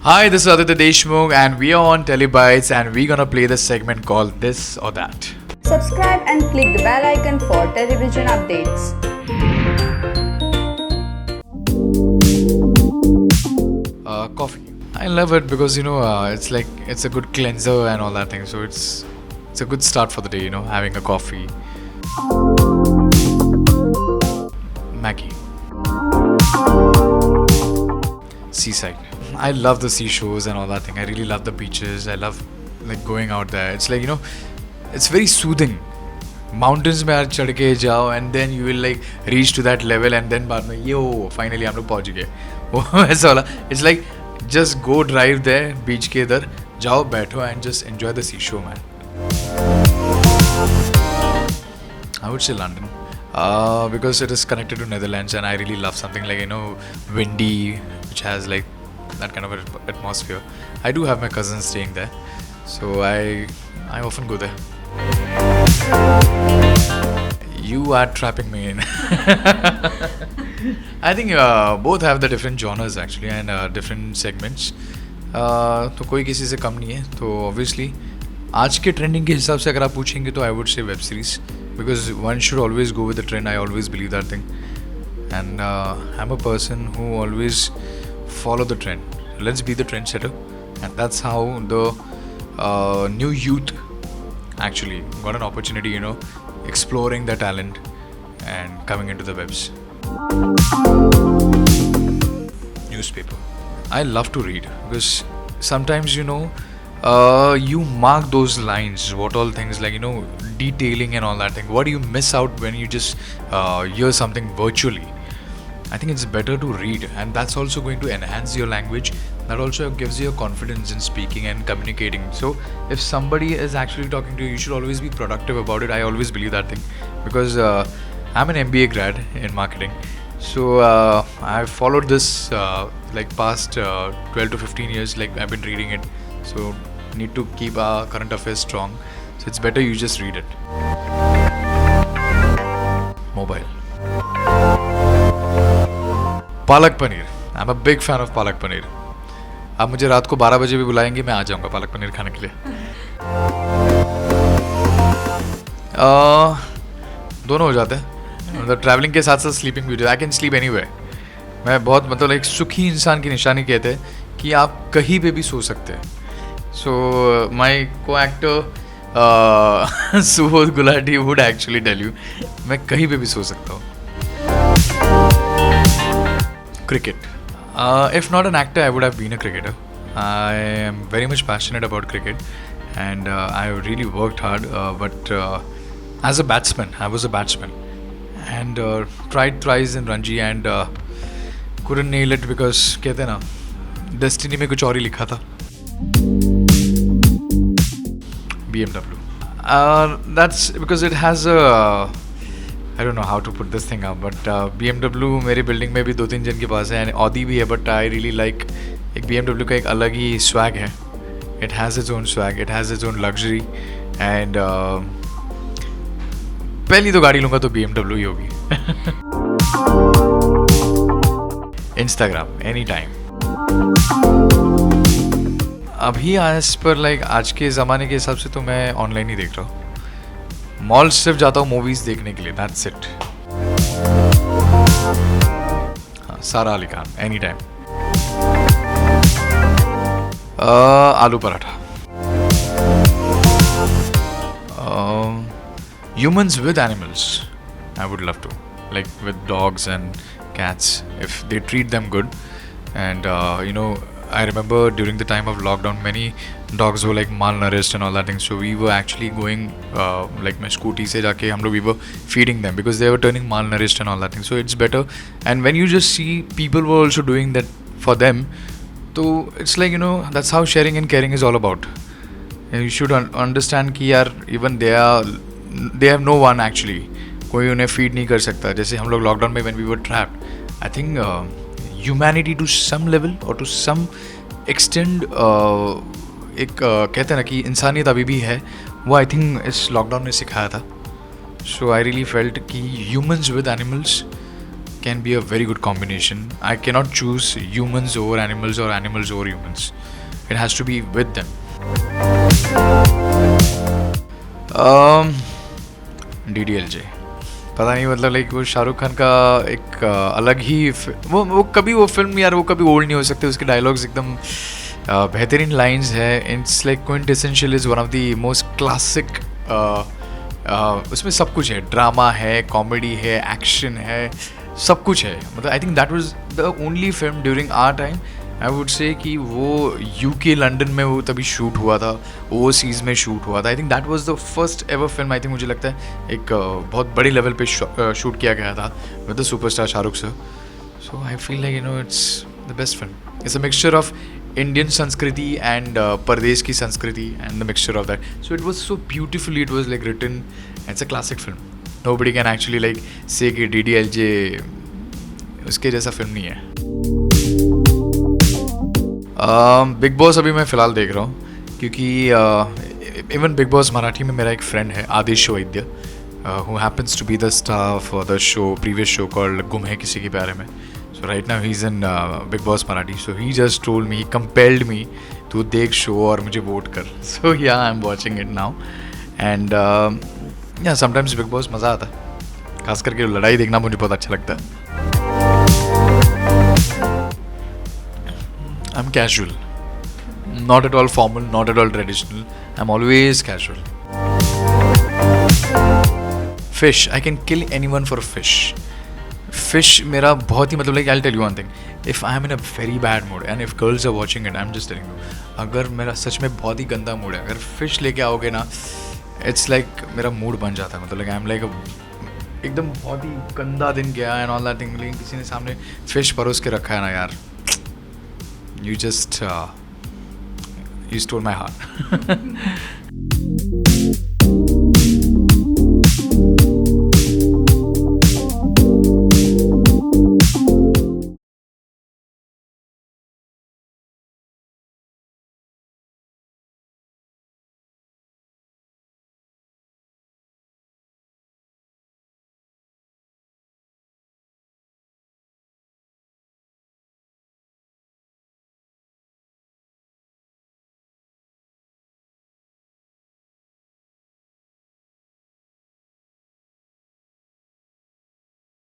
Hi, this is Aditya Deshmukh, and we are on Telebytes, and we're gonna play the segment called This or That. Subscribe and click the bell icon for television updates. Coffee. I love it because it's like it's a good cleanser and all that thing. So it's a good start for the day. Having a coffee. Maggie. Seaside. I love the seashores and all that thing. I really love the beaches. I love like going out there. It's like it's very soothing. Mountains में आप चढ़ के जाओ and then you will like reach to that level and then बाद में यो finally हम लोग पहुँच गए. वो ऐसा वाला. It's like just go drive there beach के इधर जाओ बैठो and just enjoy the seashore, man. I would say London. Because it is connected to Netherlands and I really love something like windy, which has like that kind of atmosphere. I do have my cousins staying there, so I often go there. You are trapping me in. I think both have the different genres actually and different segments. तो कोई किसी से कम नहीं है. तो obviously आज के trending के हिसाब से अगर आप पूछेंगे तो I would say web series because one should always go with the trend. I always believe that thing, and I'm a person who always follow the trend. Let's be the trendsetter, and that's how the new youth actually got an opportunity, exploring their talent and coming into the webs. Newspaper. I love to read because sometimes you mark those lines, what all things like detailing and all that thing. What do you miss out when you just hear something virtually? I think it's better to read, and that's also going to enhance your language. That also gives you a confidence in speaking and communicating. So if somebody is actually talking to you, you should always be productive about it. I always believe that thing because I'm an MBA grad in marketing. So I've followed this like past 12 to 15 years. Like I've been reading it. So need to keep our current affairs strong. So it's better you just read it. Mobile. Palak paneer. I'm a big fan of palak paneer. आप मुझे रात को 12 बजे भी बुलाएंगे, मैं आ जाऊंगा पालक पनीर खाने के लिए. दोनों हो जाते हैं. मतलब ट्रैवलिंग के साथ साथ स्लीपिंग भी. I can sleep anywhere. मैं बहुत मतलब एक सुखी इंसान की निशानी कहते हैं कि आप कहीं पे भी सो सकते हैं. So my co actor Subodh Gulati would actually tell you मैं कहीं पे भी सो सकता हूँ. Cricket. If not an actor, I would have been a cricketer. I am very much passionate about cricket, and I have really worked hard. But as a batsman, I was a batsman, and tried thrice in Ranji and couldn't nail it because कहते हैं ना, destiny में कुछ और ही लिखा था. BMW. That's because it has a I don't know how to put this thing up, but BMW मेरे building में भी 2-3 जन के पास है, and Audi भी है, but I really like एक BMW का एक अलग ही swag है. It has its own swag, it has its own luxury, and पहली तो गाड़ी लूँगा तो BMW ही होगी. Instagram, anytime. अभी आज पर लाइक आज के ज़माने के हिसाब से तो मैं ऑनलाइन ही देख रहा हूँ. मॉल सिर्फ जाता हूँ मूवीज देखने के लिए. That's it. सारा अली खान एनी टाइम. आलू paratha. Humans with animals. I would love to, like with dogs and cats, if they treat them good. And I remember during the time of lockdown, many dogs were like malnourished and all that thing. So we were actually going like my scooty se jaake hum log we were feeding them because they were turning malnourished and all that thing. So it's better. And when you just see people were also doing that for them, so it's like that's how sharing and caring is all about. And you should understand कि यार even they have no one actually. कोई उन्हें feed नहीं कर सकता. जैसे हम लोग lockdown में when we were trapped, I think humanity to some level or to some extent एक कहते हैं ना कि इंसानियत अभी भी है, वो आई थिंक इस लॉकडाउन ने सिखाया था. सो आई रियली फेल्ट कि humans with animals can be a very good combination. I cannot choose humans over animals or animals over humans. It has to be with them. DDLJ, पता नहीं मतलब like वो शाहरुख खान का एक अलग ही वो कभी वो फिल्म यार वो कभी ओल्ड नहीं हो सकते. उसके डायलॉग्स एकदम बेहतरीन लाइंस है. It's like quintessential is one of the most classic. उसमें सब कुछ है, ड्रामा है, कॉमेडी है, एक्शन है, सब कुछ है. मतलब I think that was the only film during our time. I would say कि वो यूके लंदन में वो तभी शूट हुआ था, ओवरसीज़ में शूट हुआ था. आई think that was the first ever film. I think मुझे लगता है एक बहुत बड़ी लेवल पे शूट किया गया था with the superstar Shahrukh sir. So I feel like it's the best film. It's a mixture of Indian Sanskriti and Pardesh ki Sanskriti and the mixture of that. So it was so beautifully, it was like written. It's a classic film. Nobody can actually like say कि DDLJ उसके जैसा film नहीं है. Big boss अभी मैं फ़िलहाल देख रहा हूँ क्योंकि इवन बिग बॉस मराठी में मेरा एक फ्रेंड है आदिश वैद्य who happens to be the star for the show, previous show called गुम है किसी के प्यारे में. So right now he's in Big Boss Marathi. So he just told me, he compelled me to देख show और मुझे vote कर. So yeah, I'm watching it now. And yeah, sometimes Big Boss मज़ा आता है. खास करके लड़ाई देखना मुझे बहुत अच्छा लगता है. I'm casual. Not at all formal, not at all traditional. I'm always casual. Fish. I can kill anyone for a fish. Fish मेरा बहुत ही मतलब like I tell you one thing. If I am in a very bad mood and if girls are watching it, I am just telling you, अगर मेरा सच में बहुत ही गंदा mood है, अगर फिश लेके आओगे ना, इट्स लाइक मेरा मूड बन जाता है. मतलब लाइक आई एम लाइक एकदम बहुत ही गंदा दिन गया एंड ऑल दैट थिंग, लेकिन किसी ने सामने फिश परोस के रखा है ना यार, you just you stole my heart.